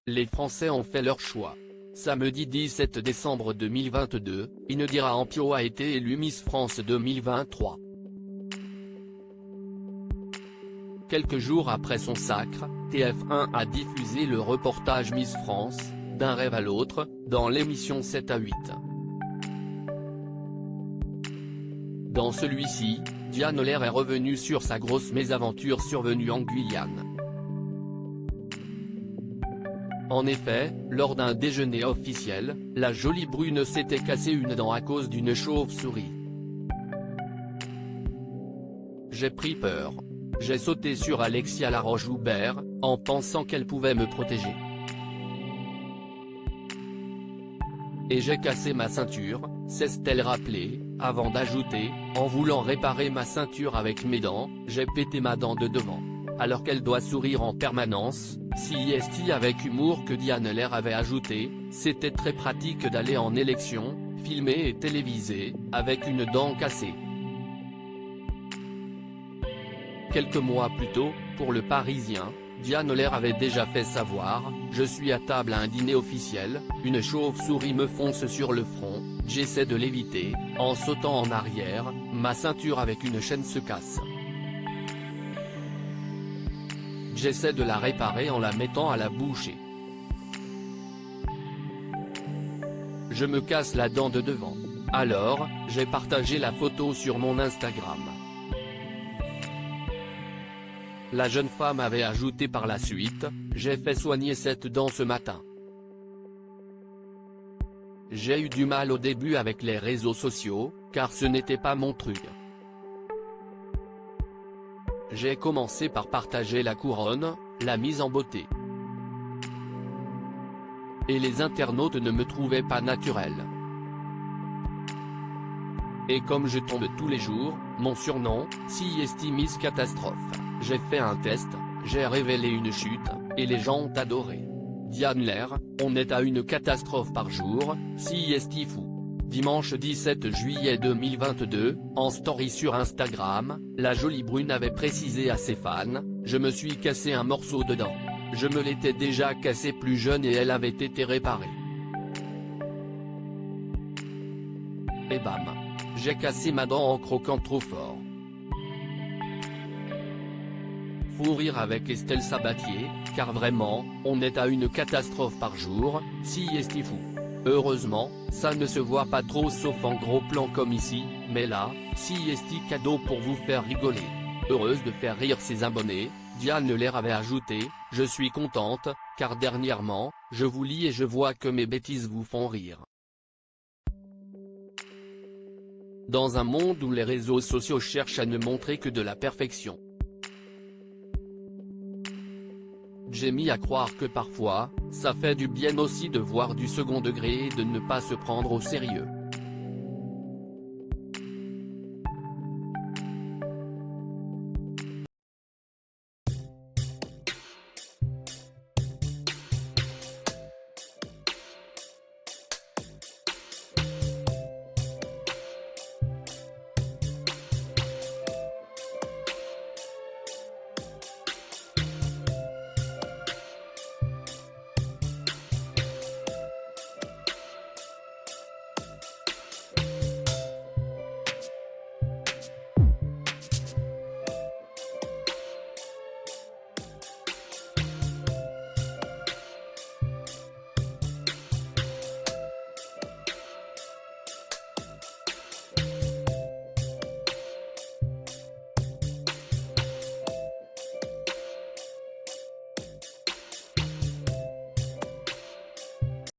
Les Français ont fait leur choix. Samedi 17 décembre 2022, Indira Ampio a été élue Miss France 2023. Quelques jours après son sacre, TF1 a diffusé le reportage Miss France, d'un rêve à l'autre, dans l'émission 7 à 8. Dans celui-ci, Diane Lair est revenue sur sa grosse mésaventure survenue en Guyane. En effet, lors d'un déjeuner officiel, la jolie brune s'était cassé une dent à cause d'une chauve-souris. J'ai pris peur. J'ai sauté sur Alexia Laroche-Joubert, en pensant qu'elle pouvait me protéger. Et j'ai cassé ma ceinture, s'est-elle rappelé, avant d'ajouter, en voulant réparer ma ceinture avec mes dents, j'ai pété ma dent de devant. Alors qu'elle doit sourire en permanence, CIST avec humour que Diane Lair avait ajouté, c'était très pratique d'aller en élection, filmé et télévisé, avec une dent cassée. Quelques mois plus tôt, pour Le Parisien, Diane Lair avait déjà fait savoir, je suis à table à un dîner officiel, une chauve-souris me fonce sur le front, j'essaie de l'éviter, en sautant en arrière, ma ceinture avec une chaîne se casse. J'essaie de la réparer en la mettant à la bouchée. Je me casse la dent de devant. Alors, j'ai partagé la photo sur mon Instagram. La jeune femme avait ajouté par la suite, j'ai fait soigner cette dent ce matin. J'ai eu du mal au début avec les réseaux sociaux, car ce n'était pas mon truc. J'ai commencé par partager la couronne, la mise en beauté. Et les internautes ne me trouvaient pas naturelle. Et comme je tombe tous les jours, mon surnom, CIST Miss Catastrophe, j'ai fait un test, j'ai révélé une chute, et les gens ont adoré. Diane Lair, on est à une catastrophe par jour, CIST fou. Dimanche 17 juillet 2022, en story sur Instagram, la jolie brune avait précisé à ses fans, je me suis cassé un morceau de dent. Je me l'étais déjà cassé plus jeune et elle avait été réparée. Et bam. J'ai cassé ma dent en croquant trop fort. Fou rire avec Estelle Sabatier, car vraiment, on est à une catastrophe par jour, CIST fou. Heureusement, ça ne se voit pas trop sauf en gros plan comme ici, mais là, CIST cadeau pour vous faire rigoler. Heureuse de faire rire ses abonnés, Diane Lair avait ajouté, je suis contente, car dernièrement, je vous lis et je vois que mes bêtises vous font rire. Dans un monde où les réseaux sociaux cherchent à ne montrer que de la perfection. J'ai mis à croire que parfois, ça fait du bien aussi de voir du second degré et de ne pas se prendre au sérieux.